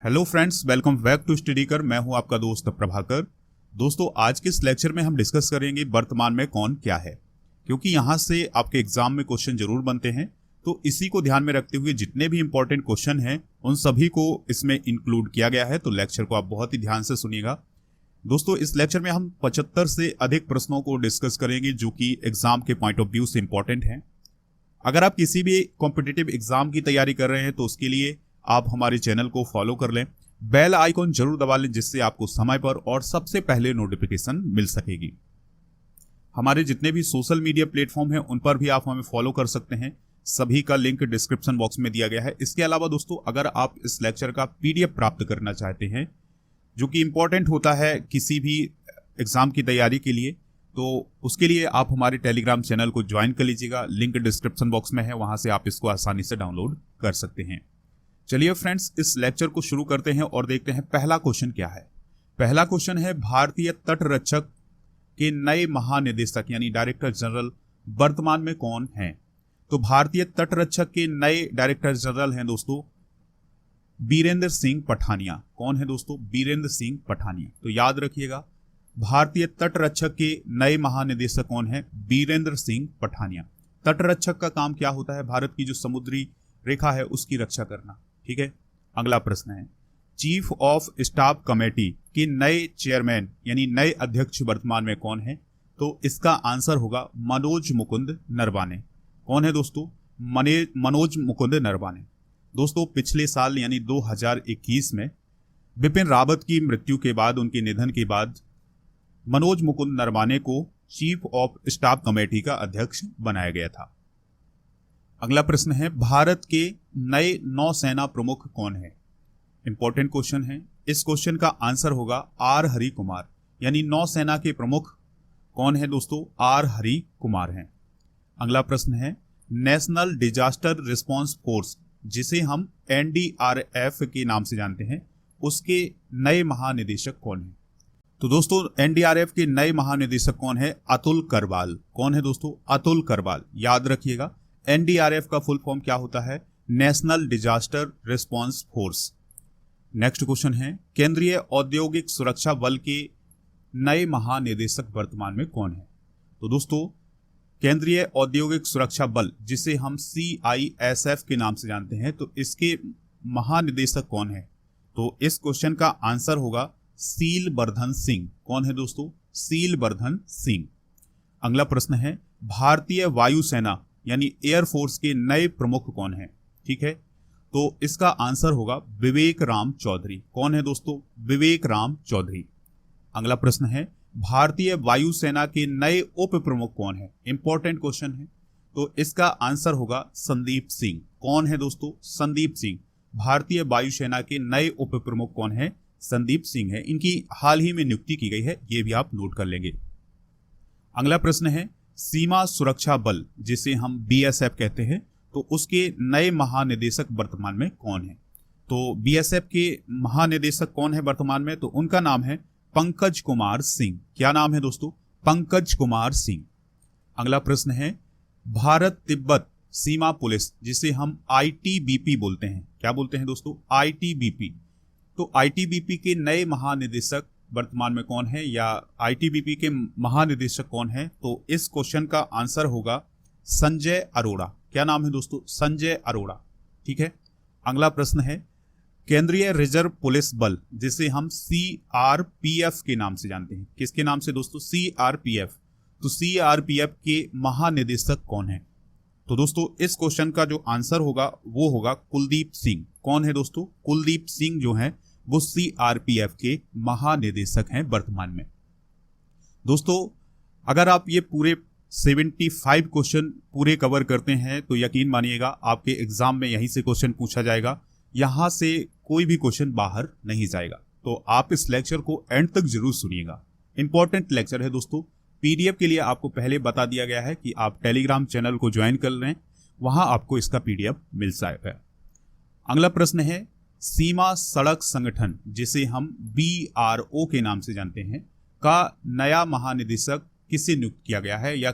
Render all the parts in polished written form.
Hello friends, welcome back to study कर। मैं हूं आपका दोस्त प्रभाकर। दोस्तों, आज के इस लेक्चर में हम डिस्कस करेंगे वर्तमान में कौन क्या है, क्योंकि यहां से आपके एग्जाम में क्वेश्चन जरूर बनते हैं। तो इसी को ध्यान में रखते हुए जितने भी इंपॉर्टेंट क्वेश्चन हैं उन सभी को इसमें इंक्लूड किया गया है। तो लेक्चर को आप बहुत ही ध्यान से सुनिएगा। दोस्तों, इस लेक्चर में हम 75 से अधिक प्रश्नों को डिस्कस करेंगे जो कि एग्जाम के पॉइंट ऑफ व्यू से इंपॉर्टेंट हैं। अगर आप किसी भी कॉम्पिटिटिव एग्जाम की तैयारी कर रहे हैं तो उसके लिए आप हमारे चैनल को फॉलो कर लें, बेल आइकॉन जरूर दबा लें, जिससे आपको समय पर और सबसे पहले नोटिफिकेशन मिल सकेगी। हमारे जितने भी सोशल मीडिया प्लेटफॉर्म हैं उन पर भी आप हमें फॉलो कर सकते हैं। सभी का लिंक डिस्क्रिप्शन बॉक्स में दिया गया है। इसके अलावा दोस्तों, अगर आप इस लेक्चर का पीडीएफ प्राप्त करना चाहते हैं जो कि इंपॉर्टेंट होता है किसी भी एग्जाम की तैयारी के लिए, तो उसके लिए आप हमारे टेलीग्राम चैनल को ज्वाइन कर लीजिएगा। लिंक डिस्क्रिप्शन बॉक्स में है, वहां से आप इसको आसानी से डाउनलोड कर सकते हैं। चलिए फ्रेंड्स, इस लेक्चर को शुरू करते हैं और देखते हैं पहला क्वेश्चन क्या है। पहला क्वेश्चन है, भारतीय तट रक्षक के नए महानिदेशक यानी डायरेक्टर जनरल वर्तमान में कौन हैं? तो भारतीय तट रक्षक के नए डायरेक्टर जनरल हैं दोस्तों बीरेंद्र सिंह पठानिया। कौन है दोस्तों? बीरेंद्र सिंह पठानिया। तो याद रखिएगा, भारतीय तट रक्षक के नए महानिदेशक कौन है? बीरेंद्र सिंह पठानिया। तट रक्षक का काम क्या होता है? भारत की जो समुद्री रेखा है उसकी रक्षा करना। ठीक है। अगला प्रश्न है, चीफ ऑफ स्टाफ कमेटी के नए चेयरमैन यानी नए अध्यक्ष वर्तमान में कौन है? तो इसका आंसर होगा मनोज मुकुंद नरवाने। कौन है दोस्तों? मनोज मुकुंद नरवाने। दोस्तों, पिछले साल यानी 2021 में बिपिन रावत की मृत्यु के बाद, उनके निधन के बाद मनोज मुकुंद नरवाने को चीफ ऑफ स्टाफ कमेटी का अध्यक्ष बनाया गया था। अगला प्रश्न है, भारत के नए नौसेना प्रमुख कौन है? इंपॉर्टेंट क्वेश्चन है। इस क्वेश्चन का आंसर होगा आर हरि कुमार, यानी नौसेना के प्रमुख कौन है दोस्तों? आर हरि कुमार हैं। अगला प्रश्न है, नेशनल डिजास्टर रिस्पांस फोर्स जिसे हम एनडीआरएफ के नाम से जानते हैं, उसके नए महानिदेशक कौन है? तो दोस्तों, एनडीआरएफ के नए महानिदेशक कौन है? अतुल करवाल। कौन है दोस्तों? अतुल करवाल। याद रखिएगा, एनडीआरएफ का फुल फॉर्म क्या होता है? National disaster response force. Next question है, केंद्रीय औद्योगिक सुरक्षा बल के नए महानिदेशक वर्तमान में कौन है? तो दोस्तों, केंद्रीय औद्योगिक सुरक्षा बल जिसे हम CISF के नाम से जानते हैं, तो इसके महानिदेशक कौन है? तो इस क्वेश्चन का आंसर होगा सीलवर्धन सिंह। कौन है दोस्तों? सीलवर्धन सिंह। अगला प्रश्न है, भारतीय वायुसेना यानी एयरफोर्स के नए प्रमुख कौन है? ठीक है, तो इसका आंसर होगा विवेक राम चौधरी। कौन है दोस्तों? विवेक राम चौधरी। अगला प्रश्न है, भारतीय वायुसेना के नए उप प्रमुख कौन है? इंपॉर्टेंट क्वेश्चन है, तो इसका आंसर होगा संदीप सिंह। कौन है दोस्तों? संदीप सिंह। भारतीय वायुसेना के नए उप प्रमुख कौन है? संदीप सिंह है। इनकी हाल ही में नियुक्ति की गई है, ये भी आप नोट कर लेंगे। अगला प्रश्न है, सीमा सुरक्षा बल जिसे हम BSF कहते हैं, तो उसके नए महानिदेशक वर्तमान में कौन है? तो BSF के महानिदेशक कौन है वर्तमान में? तो उनका नाम है पंकज कुमार सिंह। क्या नाम है दोस्तों? पंकज कुमार सिंह। अगला प्रश्न है, भारत तिब्बत सीमा पुलिस जिसे हम ITBP बोलते हैं, क्या बोलते हैं दोस्तों? ITBP। तो ITBP के नए महानिदेशक वर्तमान में कौन है, या ITBP के महानिदेशक कौन है? तो इस क्वेश्चन का आंसर होगा संजय अरोड़ा। क्या नाम है दोस्तों? संजय अरोड़ा। ठीक है। अगला प्रश्न है, केंद्रीय रिजर्व पुलिस बल जिसे हम CRPF के नाम से जानते हैं, किसके नाम से दोस्तों? CRPF। तो CRPF के महानिदेशक कौन है? तो दोस्तों, इस क्वेश्चन का जो आंसर होगा वो होगा कुलदीप सिंह। कौन है दोस्तों? कुलदीप सिंह जो है वो CRPF के महानिदेशक हैं वर्तमान में। दोस्तों, अगर आप ये पूरे 75 क्वेश्चन पूरे कवर करते हैं तो यकीन मानिएगा आपके एग्जाम में यहीं से क्वेश्चन पूछा जाएगा, यहां से कोई भी क्वेश्चन बाहर नहीं जाएगा। तो आप इस लेक्चर को एंड तक जरूर सुनिएगा। इंपॉर्टेंट लेक्चर है दोस्तों। PDF के लिए आपको पहले बता दिया गया है कि आप टेलीग्राम चैनल को ज्वाइन कर लें, वहां आपको इसका PDF मिल जाएगा। अगला प्रश्न है, सीमा सड़क संगठन जिसे हम BRO के नाम से जानते हैं का नया महानिदेशक किसे नियुक्त किया गया है, या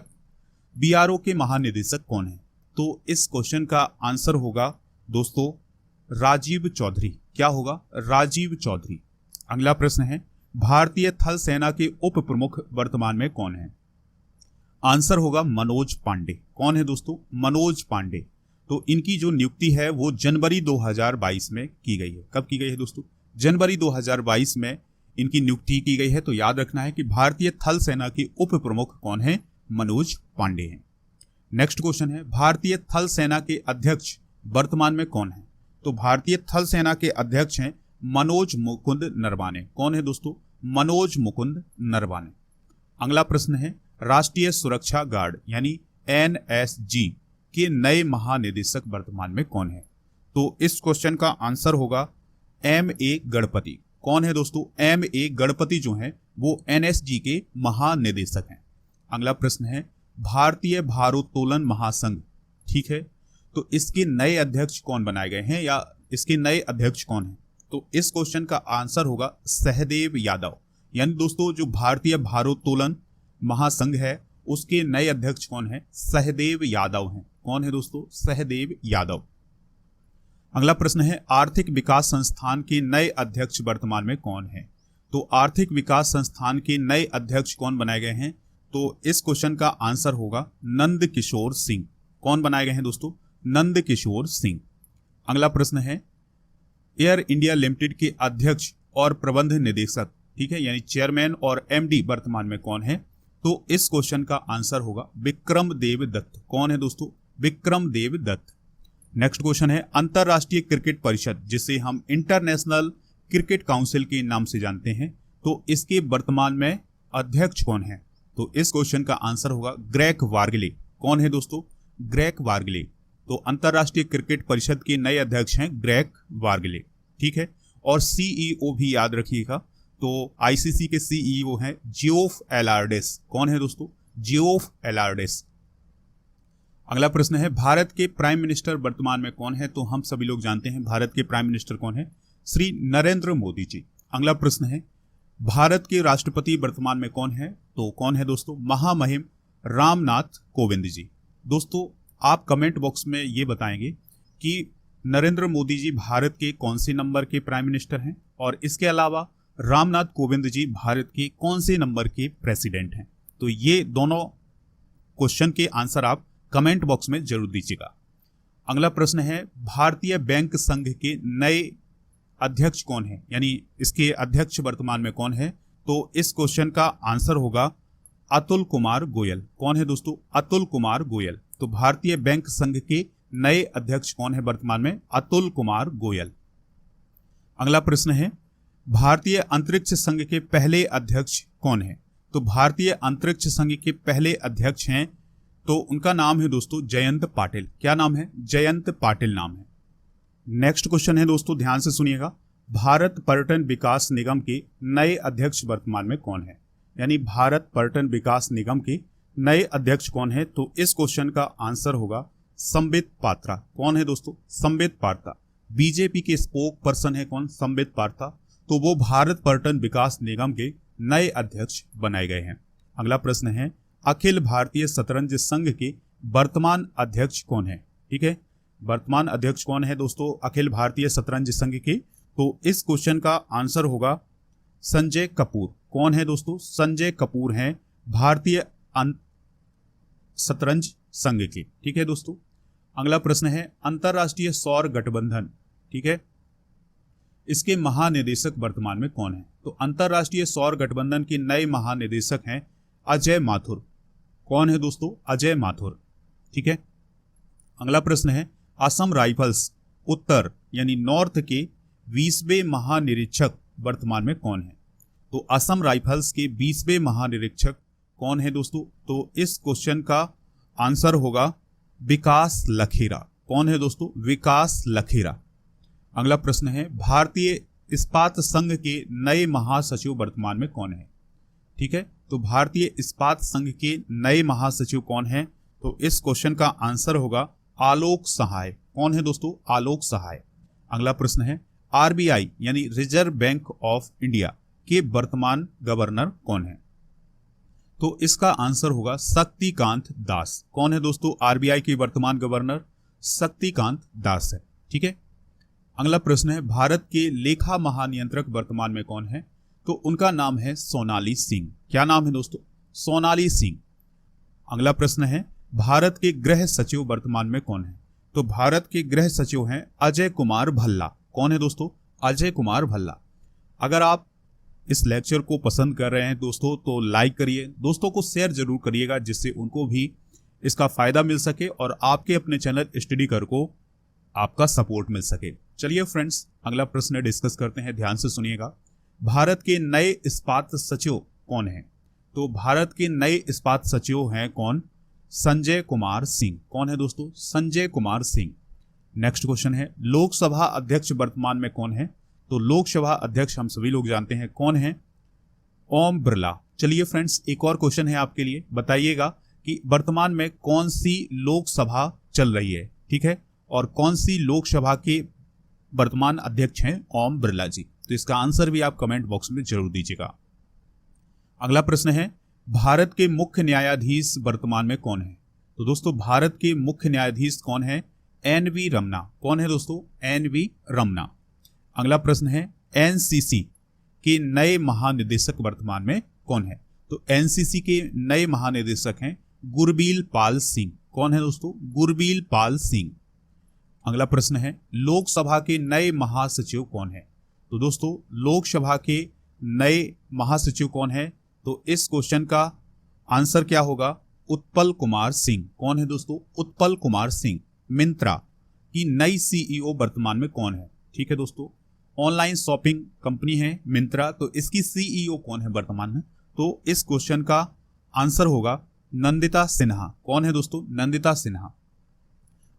BRO के महानिदेशक कौन है? तो इस क्वेश्चन का आंसर होगा दोस्तों राजीव चौधरी। क्या होगा? राजीव चौधरी। अगला प्रश्न है, भारतीय थल सेना के उप प्रमुख वर्तमान में कौन है? आंसर होगा मनोज पांडे। कौन है दोस्तों? मनोज पांडे। तो इनकी जो नियुक्ति है वो जनवरी 2022 में की गई है। कब की गई है दोस्तों? जनवरी 2022 में इनकी नियुक्ति की गई है। तो याद रखना है कि भारतीय थल सेना के उप प्रमुख कौन है? मनोज पांडे हैं। नेक्स्ट क्वेश्चन है, भारतीय थल सेना के अध्यक्ष वर्तमान में कौन है? तो भारतीय थल सेना के अध्यक्ष हैं मनोज मुकुंद नरवाने। कौन है दोस्तों? मनोज मुकुंद नरवाने। अगला प्रश्न है, राष्ट्रीय सुरक्षा गार्ड यानी एनएसजी के नए महानिदेशक वर्तमान में कौन है? तो इस क्वेश्चन का आंसर होगा एम.ए. गणपति। कौन है दोस्तों? एम.ए. गणपति जो हैं वो एनएसजी के महानिदेशक हैं। अगला प्रश्न है, भारतीय भारोत्तोलन महासंघ, ठीक है, तो इसके नए अध्यक्ष कौन बनाए गए हैं या इसके नए अध्यक्ष कौन हैं? तो इस क्वेश्चन का आंसर होगा सहदेव यादव। यानी दोस्तों जो भारतीय भारोत्तोलन महासंघ है उसके नए अध्यक्ष कौन है? सहदेव यादव हैं। कौन है दोस्तों? सहदेव यादव। अगला प्रश्न है, आर्थिक विकास संस्थान के नए अध्यक्ष वर्तमान में कौन है? तो आर्थिक विकास संस्थान के नए अध्यक्ष कौन बनाए गए हैं? तो इस क्वेश्चन का आंसर होगा नंद किशोर सिंह। कौन बनाए गए हैं दोस्तों? नंद किशोर सिंह। अगला प्रश्न है, एयर इंडिया लिमिटेड के अध्यक्ष और प्रबंध निदेशक, ठीक है, यानी चेयरमैन और एमडी वर्तमान में कौन है? तो इस क्वेश्चन का आंसर होगा विक्रम देव दत्त। कौन है दोस्तों? विक्रम देव दत्त। नेक्स्ट क्वेश्चन है, अंतरराष्ट्रीय क्रिकेट परिषद जिसे हम इंटरनेशनल क्रिकेट काउंसिल के नाम से जानते हैं, तो इसके वर्तमान में अध्यक्ष कौन है? तो इस क्वेश्चन का आंसर होगा ग्रेग वार्गले। कौन है दोस्तों? ग्रेग वार्गले। तो अंतरराष्ट्रीय क्रिकेट परिषद के नए अध्यक्ष हैं ग्रेग वार्गले, ठीक है। और सीईओ भी याद रखिएगा, तो आईसीसी के सीईओ हैं जियोफ एलार्डेस। कौन है दोस्तों? जियोफ एलार्डेस। अगला प्रश्न है, भारत के प्राइम मिनिस्टर वर्तमान में कौन है? तो हम सभी लोग जानते हैं भारत के प्राइम मिनिस्टर कौन है? श्री नरेंद्र मोदी जी। अगला प्रश्न है, भारत के राष्ट्रपति वर्तमान में कौन है? तो कौन है दोस्तों? महामहिम रामनाथ कोविंद जी। दोस्तों आप कमेंट बॉक्स में ये बताएंगे कि नरेंद्र मोदी जी भारत के कौन से नंबर के प्राइम मिनिस्टर हैं और इसके अलावा रामनाथ कोविंद जी भारत के कौन से नंबर के प्रेसिडेंट हैं। तो ये दोनों क्वेश्चन के आंसर आप कमेंट बॉक्स में जरूर दीजिएगा। अगला प्रश्न है, भारतीय बैंक संघ के नए अध्यक्ष कौन है, यानी इसके अध्यक्ष वर्तमान में कौन है? तो इस क्वेश्चन का आंसर होगा अतुल कुमार गोयल। कौन है दोस्तों? अतुल कुमार गोयल। तो भारतीय बैंक संघ के नए अध्यक्ष कौन है वर्तमान में? अतुल कुमार गोयल। अगला प्रश्न है, भारतीय अंतरिक्ष संघ के पहले अध्यक्ष कौन है? तो भारतीय अंतरिक्ष संघ के पहले अध्यक्ष हैं, तो उनका नाम है दोस्तों जयंत पाटिल। क्या नाम है? जयंत पाटिल नाम है। नेक्स्ट क्वेश्चन है दोस्तों, ध्यान से सुनिएगा, भारत पर्यटन विकास निगम के नए अध्यक्ष वर्तमान में कौन है? यानी भारत पर्यटन विकास निगम के नए अध्यक्ष कौन है? तो इस क्वेश्चन का आंसर होगा संबित पात्रा। कौन है दोस्तों? संबित पात्रा। बीजेपी के स्पोक पर्सन है कौन? संबित पात्रा। तो वो भारत पर्यटन विकास निगम के नए अध्यक्ष बनाए गए हैं। अगला प्रश्न है, अखिल भारतीय शतरंज संघ के वर्तमान अध्यक्ष कौन है? ठीक है, वर्तमान अध्यक्ष कौन है दोस्तों अखिल भारतीय शतरंज संघ के? तो इस क्वेश्चन का आंसर होगा संजय कपूर। कौन है दोस्तों? संजय कपूर हैं भारतीय शतरंज संघ के। ठीक है दोस्तों। अगला प्रश्न है, अंतरराष्ट्रीय सौर गठबंधन, ठीक है, इसके महानिदेशक वर्तमान में कौन है? तो अंतरराष्ट्रीय सौर गठबंधन के नए महानिदेशक हैं अजय माथुर। कौन है दोस्तों? अजय माथुर। ठीक है। अगला प्रश्न है, असम राइफल्स उत्तर यानी नॉर्थ के 20वें महानिरीक्षक वर्तमान में कौन है? तो असम राइफल्स के 20वें महानिरीक्षक कौन है दोस्तों? तो इस क्वेश्चन का आंसर होगा विकास लखेरा। कौन है दोस्तों? विकास लखेरा। अगला प्रश्न है, भारतीय इस्पात संघ के नए महासचिव वर्तमान में कौन है? ठीक है, तो भारतीय इस्पात संघ के नए महासचिव कौन है? तो इस क्वेश्चन का आंसर होगा आलोक सहाय। कौन है दोस्तों? आलोक सहाय। अगला प्रश्न है, आरबीआई यानी रिजर्व बैंक ऑफ इंडिया के वर्तमान गवर्नर कौन है? तो इसका आंसर होगा शक्तिकांत दास। कौन है दोस्तों? आरबीआई के वर्तमान गवर्नर शक्तिकांत दास है। ठीक है। अगला प्रश्न है भारत के लेखा महानियंत्रक वर्तमान में कौन है? तो उनका नाम है सोनाली सिंह। क्या नाम है दोस्तों? सोनाली सिंह। अगला प्रश्न है भारत के गृह सचिव वर्तमान में कौन है? तो भारत के गृह सचिव हैं अजय कुमार भल्ला। कौन है दोस्तों? अजय कुमार भल्ला। अगर आप इस लेक्चर को पसंद कर रहे हैं दोस्तों तो लाइक करिए, दोस्तों को शेयर जरूर करिएगा जिससे उनको भी इसका फायदा मिल सके और आपके अपने चैनल स्टडी कर को आपका सपोर्ट मिल सके। चलिए फ्रेंड्स, अगला प्रश्न डिस्कस करते हैं, ध्यान से सुनिएगा। भारत के नए इस्पात सचिव कौन है? तो भारत के नए इस्पात सचिव हैं कौन? संजय कुमार सिंह। कौन है दोस्तों? संजय कुमार सिंह। नेक्स्ट क्वेश्चन है लोकसभा अध्यक्ष वर्तमान में कौन है? तो लोकसभा अध्यक्ष हम सभी लोग जानते हैं कौन है? ओम बिरला। चलिए फ्रेंड्स, एक और क्वेश्चन है आपके लिए, बताइएगा कि वर्तमान में कौन सी लोकसभा चल रही है, ठीक है, और कौन सी लोकसभा के वर्तमान अध्यक्ष हैं ओम बिरला जी। तो इसका आंसर भी आप कमेंट बॉक्स में जरूर दीजिएगा। अगला प्रश्न है भारत के मुख्य न्यायाधीश वर्तमान में कौन है? तो दोस्तों भारत के मुख्य न्यायाधीश कौन है? एन.वी. रमना। कौन है दोस्तों? एन.वी. रमना। अगला प्रश्न है एनसीसी के नए महानिदेशक वर्तमान में कौन है? तो एनसीसी के नए महानिदेशक हैं गुरबील पाल सिंह। कौन है दोस्तों? गुरबील पाल सिंह। अगला प्रश्न है लोकसभा के नए महासचिव कौन है? तो दोस्तों लोकसभा के नए महासचिव कौन है? तो इस क्वेश्चन का आंसर क्या होगा? उत्पल कुमार सिंह। कौन है दोस्तों? उत्पल कुमार सिंह। मिंत्रा की नई सीईओ वर्तमान में कौन है? ठीक है दोस्तों, ऑनलाइन शॉपिंग कंपनी है मिंत्रा, तो इसकी सीईओ कौन है वर्तमान में? तो इस क्वेश्चन का आंसर होगा नंदिता सिन्हा। कौन है दोस्तों? नंदिता सिन्हा।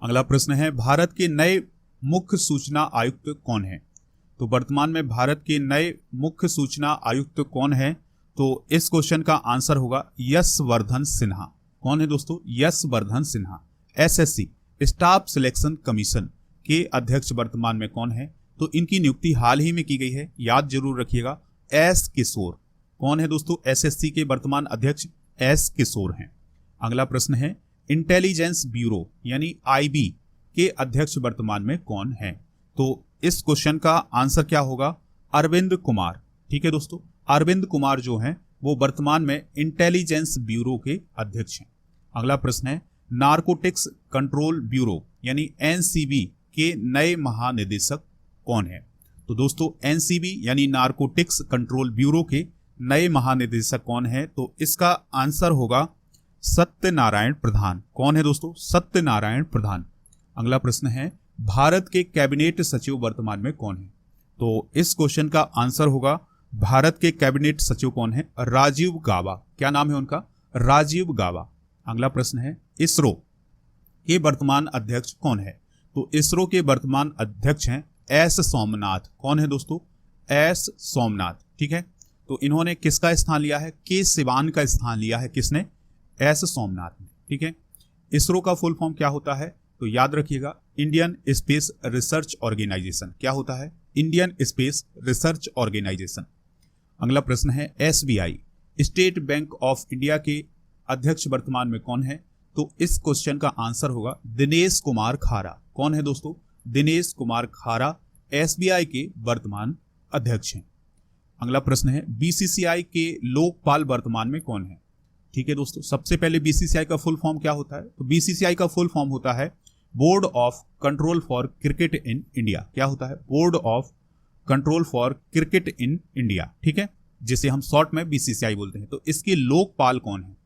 अगला प्रश्न है भारत के नए मुख्य सूचना आयुक्त कौन है? तो वर्तमान में भारत के नए मुख्य सूचना आयुक्त कौन है? तो इस क्वेश्चन का आंसर होगा यशवर्धन सिन्हा। कौन है दोस्तों? Yashvardhan Sinha. SSC Staff Selection Commission के अध्यक्ष वर्तमान में कौन है? तो इनकी नियुक्ति हाल ही में की गई है, याद जरूर रखिएगा, एस किशोर। कौन है दोस्तों? एसएससी के वर्तमान अध्यक्ष एस किशोर हैं। अगला प्रश्न है इंटेलिजेंस ब्यूरो यानी आईबी के अध्यक्ष वर्तमान में कौन है? तो इस क्वेश्चन का आंसर क्या होगा? अरविंद कुमार। ठीक है दोस्तों, अरविंद कुमार जो हैं वो वर्तमान में इंटेलिजेंस ब्यूरो के अध्यक्ष हैं। अगला प्रश्न है नारकोटिक्स कंट्रोल ब्यूरो यानी एनसीबी के नए महानिदेशक कौन है? तो दोस्तों एनसीबी यानी नारकोटिक्स कंट्रोल ब्यूरो के नए महानिदेशक कौन है? तो इसका आंसर होगा सत्यनारायण प्रधान। कौन है दोस्तों? सत्यनारायण प्रधान। अगला प्रश्न है भारत के कैबिनेट सचिव वर्तमान में कौन है? तो इस क्वेश्चन का आंसर होगा भारत के कैबिनेट सचिव कौन है? राजीव गाबा। क्या नाम है उनका? राजीव गाबा। अगला प्रश्न है इसरो के वर्तमान अध्यक्ष कौन है? तो इसरो के वर्तमान अध्यक्ष हैं एस सोमनाथ। कौन है दोस्तों? एस सोमनाथ। ठीक है, तो इन्होंने किसका स्थान लिया है? के सिवान का स्थान लिया है। किसने? एस सोमनाथ ने। ठीक है, इसरो का फुल फॉर्म क्या होता है? तो याद रखिएगा इंडियन स्पेस रिसर्च ऑर्गेनाइजेशन। क्या होता है? Indian Space Research Organisation. अगला प्रश्न है SBI State Bank of India के अध्यक्ष वर्तमान में कौन है? तो इस क्वेश्चन का आंसर होगा दिनेश कुमार खारा। कौन है दोस्तों? दिनेश कुमार खारा एसबीआई के वर्तमान अध्यक्ष हैं। अगला प्रश्न है बीसीसीआई के लोकपाल वर्तमान में कौन है? ठीक है दोस्तों, सबसे पहले बीसीसीआई का फुल फॉर्म क्या होता है? तो बीसीसीआई का फुल फॉर्म होता है board of control for cricket in India. क्या होता है? Board of control for cricket in India. ठीक है, जिसे हम शॉर्ट में बीसीसीआई बोलते हैं। तो इसके लोकपाल कौन है?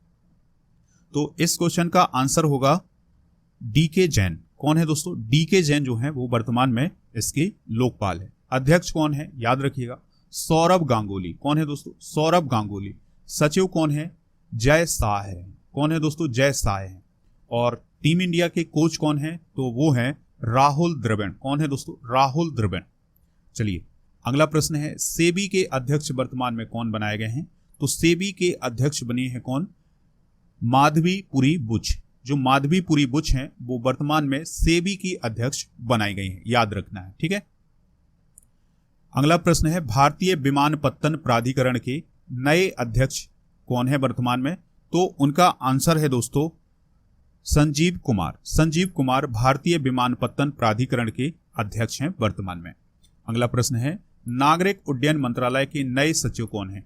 तो इस क्वेश्चन का आंसर होगा डीके जैन। कौन है दोस्तों? डीके जैन जो है वो वर्तमान में इसके लोकपाल है। अध्यक्ष कौन है? याद रखिएगा सौरभ गांगुली। कौन है दोस्तों? सौरभ गांगुली। सचिव कौन है? जय शाह है। कौन है दोस्तों? जय शाह है। और टीम इंडिया के कोच कौन है? तो वो है राहुल द्रविड़। कौन है दोस्तों? राहुल द्रविड़। चलिए अगला प्रश्न है सेबी के अध्यक्ष वर्तमान में कौन बनाए गए हैं? तो सेबी के अध्यक्ष बने हैं कौन? माधवीपुरी बुच। जो माधवीपुरी बुच हैं वो वर्तमान में सेबी की अध्यक्ष बनाई गई हैं, याद रखना है। ठीक है, अगला प्रश्न है भारतीय विमानपत्तन प्राधिकरण के नए अध्यक्ष कौन है वर्तमान में? तो उनका आंसर है दोस्तों संजीव कुमार। संजीव कुमार भारतीय विमानपत्तन प्राधिकरण के अध्यक्ष हैं वर्तमान में। अगला प्रश्न है, नागरिक उड्डयन मंत्रालय के नए सचिव कौन हैं?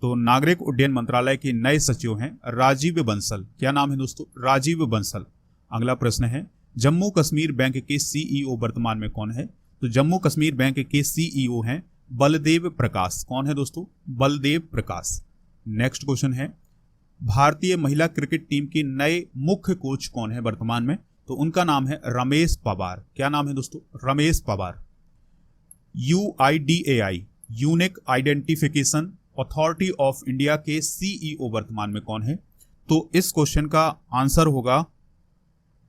तो नागरिक उड्डयन मंत्रालय के नए सचिव हैं राजीव बंसल। क्या नाम है दोस्तों? राजीव बंसल। अगला प्रश्न है, जम्मू कश्मीर बैंक के सीईओ वर्तमान में कौन है? तो जम्मू कश्मीर बैंक के सीईओ हैं बलदेव प्रकाश। कौन है दोस्तों? बलदेव प्रकाश। नेक्स्ट क्वेश्चन है, भारतीय महिला क्रिकेट टीम के नए मुख्य कोच कौन है वर्तमान में? तो उनका नाम है रमेश पवार। क्या नाम है दोस्तों? Ramesh Pawar. UIDAI unique identification authority of India के सीईओ वर्तमान में कौन है? तो इस क्वेश्चन का आंसर होगा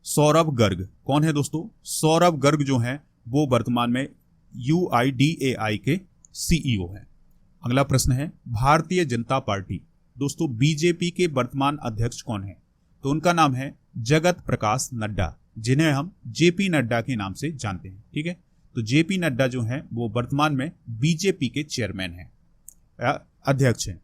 सौरभ गर्ग। कौन है दोस्तों? सौरभ गर्ग जो है वो वर्तमान में UIDAI के सीईओ है। अगला प्रश्न है, भारतीय जनता पार्टी दोस्तों बीजेपी के वर्तमान अध्यक्ष कौन है? तो उनका नाम है जगत प्रकाश नड्डा, जिन्हें हम जेपी नड्डा के नाम से जानते हैं। ठीक है, तो जेपी नड्डा जो है वो वर्तमान में बीजेपी के चेयरमैन हैं, अध्यक्ष हैं।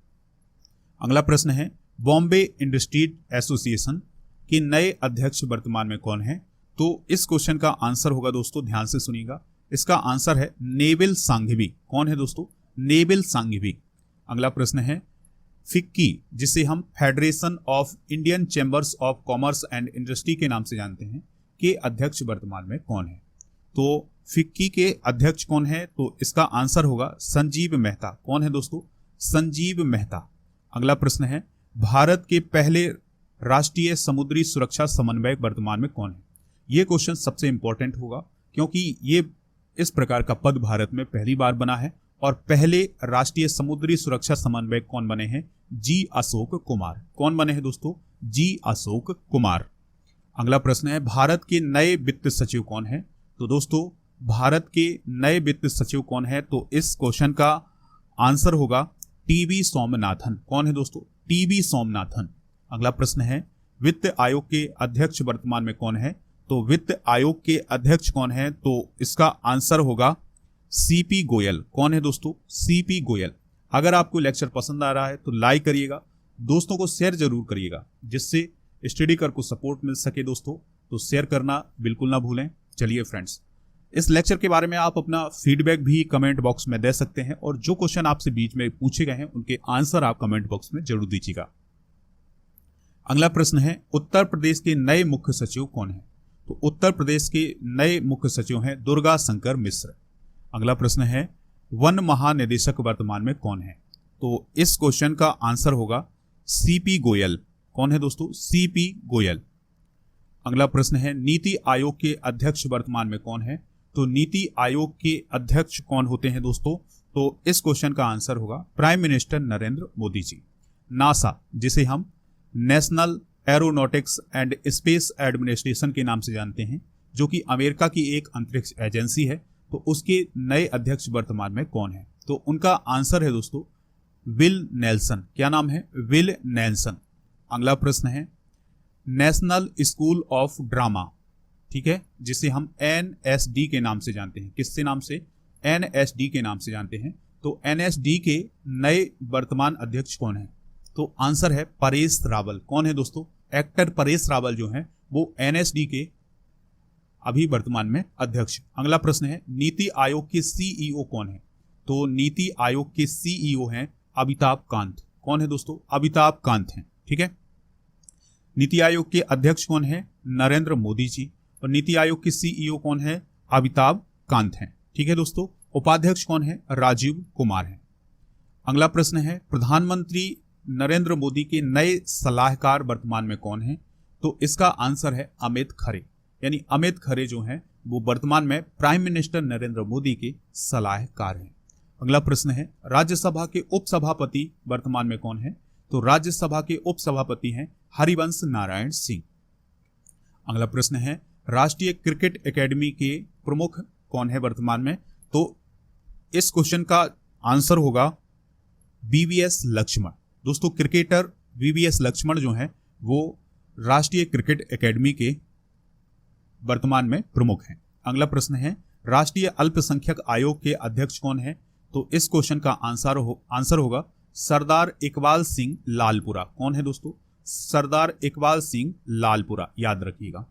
अगला प्रश्न है, बॉम्बे इंडस्ट्री एसोसिएशन के नए अध्यक्ष वर्तमान में कौन है? तो इस क्वेश्चन का आंसर होगा दोस्तों, ध्यान से सुनिएगा, इसका आंसर है नेविल सांघवी। कौन है दोस्तों? नेविल सांघवी। अगला प्रश्न है, फिक्की जिसे हम federation of Indian chambers of commerce and industry के नाम से जानते हैं, के अध्यक्ष वर्तमान में कौन है? तो फिक्की के अध्यक्ष कौन है? तो इसका आंसर होगा संजीव मेहता। कौन है दोस्तों? संजीव मेहता। अगला प्रश्न है, भारत के पहले राष्ट्रीय समुद्री सुरक्षा समन्वयक वर्तमान में कौन है? यह क्वेश्चन सबसे इंपॉर्टेंट होगा क्योंकि ये इस प्रकार का पद भारत में पहली बार बना है। और पहले राष्ट्रीय समुद्री सुरक्षा समन्वयक कौन बने हैं? जी अशोक कुमार। कौन बने हैं दोस्तों? जी अशोक कुमार। अगला प्रश्न है, भारत के नए वित्त सचिव कौन है? तो दोस्तों भारत के नए वित्त सचिव कौन है? तो इस क्वेश्चन का आंसर होगा टीबी सोमनाथन। कौन है दोस्तों? टीबी सोमनाथन। अगला प्रश्न है, वित्त आयोग के अध्यक्ष वर्तमान में कौन है? तो वित्त आयोग के अध्यक्ष कौन है? तो इसका आंसर होगा सीपी गोयल। कौन है दोस्तों? सीपी गोयल। अगर आपको लेक्चर पसंद आ रहा है तो लाइक करिएगा, दोस्तों को शेयर जरूर करिएगा, जिससे स्टडी कर को सपोर्ट मिल सके दोस्तों। तो शेयर करना बिल्कुल ना भूलें। चलिए फ्रेंड्स, इस लेक्चर के बारे में आप अपना फीडबैक भी कमेंट बॉक्स में दे सकते हैं और जो क्वेश्चन आपसे बीच में पूछे गए हैं उनके आंसर आप कमेंट बॉक्स में जरूर दीजिएगा। अगला प्रश्न है, उत्तर प्रदेश के नए मुख्य सचिव कौन है? तो उत्तर प्रदेश के नए मुख्य सचिव हैं दुर्गा शंकर मिश्र। अगला प्रश्न है, वन महानिदेशक वर्तमान में कौन है? तो इस क्वेश्चन का आंसर होगा सीपी गोयल। कौन है दोस्तों? सीपी गोयल। अगला प्रश्न है, नीति आयोग के अध्यक्ष वर्तमान में कौन है? तो नीति आयोग के अध्यक्ष कौन होते हैं दोस्तों? तो इस क्वेश्चन का आंसर होगा prime minister Narendra Modi ji. NASA जिसे हम national aeronautics and space administration के नाम से जानते हैं, जो कि अमेरिका की एक अंतरिक्ष एजेंसी है, तो उसके नए अध्यक्ष वर्तमान में कौन है? तो उनका आंसर है दोस्तों विल नेल्सन। क्या नाम है? Will Nelson. अगला प्रश्न है, नेशनल स्कूल ऑफ ड्रामा, ठीक है, जिसे हम NSD के नाम से जानते हैं। किससे नाम से? NSD के नाम से जानते हैं। तो NSD के नए वर्तमान अध्यक्ष कौन है? तो आंसर है परेश रावल। कौन है दोस्तों? एक्टर परेश रावल जो है वो NSD के अभी वर्तमान में अध्यक्ष। अगला प्रश्न है, नीति आयोग के सीईओ कौन है? तो नीति आयोग के सीईओ हैं अमिताभ कांत। कौन है दोस्तों? अमिताभ कांत हैं। ठीक है, नीति आयोग के अध्यक्ष कौन है? नरेंद्र मोदी जी। और नीति आयोग के सीईओ कौन है? अमिताभ कांत हैं। ठीक है दोस्तों, उपाध्यक्ष कौन है? राजीव कुमार हैं। अगला प्रश्न है, प्रधानमंत्री नरेंद्र मोदी के नए सलाहकार वर्तमान में कौन है? तो इसका आंसर है अमित खरे। यानी अमित खरे जो हैं वो वर्तमान में प्राइम मिनिस्टर नरेंद्र मोदी के सलाहकार हैं। अगला प्रश्न है, राज्यसभा के उपसभापति वर्तमान में कौन है? तो राज्यसभा के उपसभापति हैं हरिवंश नारायण सिंह। अगला प्रश्न है, राष्ट्रीय क्रिकेट एकेडमी के प्रमुख कौन है वर्तमान में? तो इस क्वेश्चन का आंसर होगा VVS लक्ष्मण। दोस्तों क्रिकेटर VVS लक्ष्मण जो हैं वो राष्ट्रीय क्रिकेट एकेडमी के वर्तमान में प्रमुख हैं। अगला प्रश्न है, राष्ट्रीय अल्पसंख्यक आयोग के अध्यक्ष कौन है? तो इस क्वेश्चन का आंसर होगा सरदार इकबाल सिंह लालपुरा। कौन है दोस्तों? सरदार इकबाल सिंह लालपुरा, याद रखिएगा।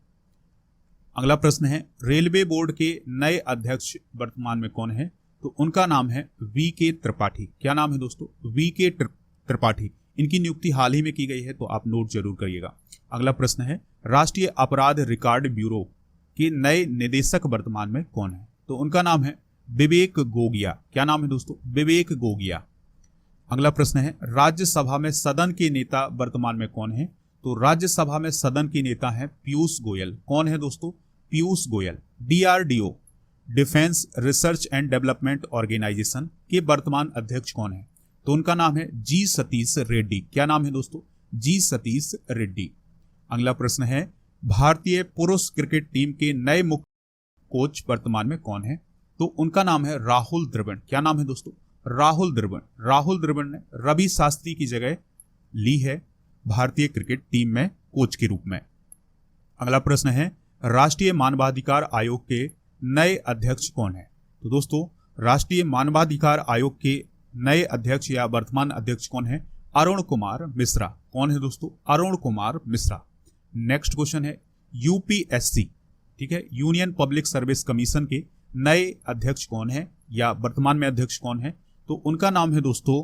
अगला प्रश्न है, रेलवे बोर्ड के नए अध्यक्ष वर्तमान में कौन है? तो उनका नाम है वी.के. त्रिपाठी। क्या नाम है दोस्तों? वी.के. त्रिपाठी। इनकी नियुक्ति हाल ही में की गई है, तो आप नोट जरूर करिएगा। अगला प्रश्न है, राष्ट्रीय अपराध रिकॉर्ड ब्यूरो के नए निदेशक वर्तमान में कौन है? तो उनका नाम है विवेक गोगिया। क्या नाम है दोस्तों? विवेक गोगिया। अगला प्रश्न है, राज्यसभा में सदन के नेता वर्तमान में कौन है? तो राज्यसभा में सदन के नेता है पीयूष गोयल। कौन है दोस्तों? Piyush Goyal. DRDO Defence Research and Development Organisation के वर्तमान अध्यक्ष कौन है? तो उनका नाम है जी सतीश रेड्डी। क्या नाम है दोस्तों? जी सतीश रेड्डी। अगला प्रश्न है, भारतीय पुरुष क्रिकेट टीम के नए मुख्य कोच वर्तमान में कौन है? तो उनका नाम है राहुल द्रविड़। क्या नाम है दोस्तों? राहुल द्रविड़। राहुल द्रविड़ ने रवि शास्त्री की जगह ली है भारतीय क्रिकेट टीम में कोच के रूप में। अगला प्रश्न है, राष्ट्रीय मानवाधिकार आयोग के नए अध्यक्ष कौन है? तो दोस्तों, राष्ट्रीय मानवाधिकार आयोग के नए अध्यक्ष या वर्तमान अध्यक्ष कौन है? अरुण कुमार मिश्रा। कौन है दोस्तों? अरुण कुमार मिश्रा। नेक्स्ट क्वेश्चन है, UPSC, ठीक है, यूनियन पब्लिक सर्विस कमीशन के नए अध्यक्ष कौन है या वर्तमान में अध्यक्ष कौन है? तो उनका नाम है दोस्तों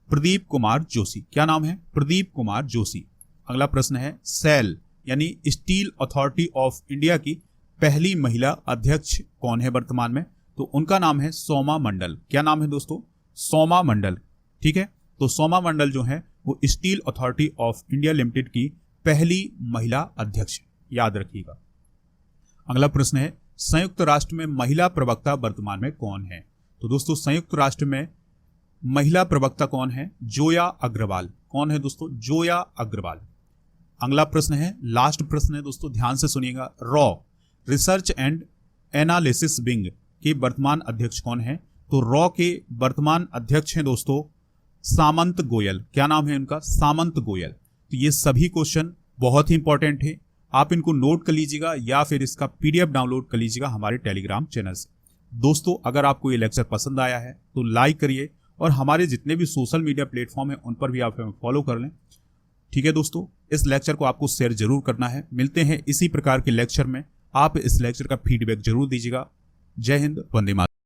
प्रदीप कुमार जोशी। क्या नाम है? प्रदीप कुमार जोशी। अगला प्रश्न है, सेल यानी स्टील अथॉरिटी ऑफ इंडिया की पहली महिला अध्यक्ष कौन है वर्तमान में? तो उनका नाम है सोमा मंडल। क्या नाम है दोस्तों? सोमा मंडल। ठीक है, तो सोमा मंडल जो है वो steel authority of India limited की पहली महिला अध्यक्ष, याद रखिएगा। अगला प्रश्न है, संयुक्त राष्ट्र में महिला प्रवक्ता वर्तमान में कौन है? तो दोस्तों, संयुक्त राष्ट्र में महिला प्रवक्ता कौन है? जोया अग्रवाल। कौन है दोस्तों? जोया अग्रवाल। अगला प्रश्न है, लास्ट प्रश्न है दोस्तों, ध्यान से सुनिएगा। Raw research and analysis wing के वर्तमान अध्यक्ष कौन है? तो रॉ के वर्तमान अध्यक्ष हैं दोस्तों सामंत गोयल। क्या नाम है उनका? सामंत गोयल। तो ये सभी क्वेश्चन बहुत ही इंपॉर्टेंट है, आप इनको नोट कर लीजिएगा या फिर इसका PDF डाउनलोड कर लीजिएगा हमारे टेलीग्राम चैनल से। दोस्तों, अगर आपको ये लेक्चर पसंद आया है तो लाइक करिए और हमारे जितने भी सोशल मीडिया प्लेटफॉर्म है उन पर भी आप हमें फॉलो कर लें। ठीक है दोस्तों, इस लेक्चर को आपको शेयर जरूर करना है। मिलते हैं इसी प्रकार के लेक्चर में। आप इस लेक्चर का फीडबैक जरूर दीजिएगा। जय हिंद, वंदे मातरम।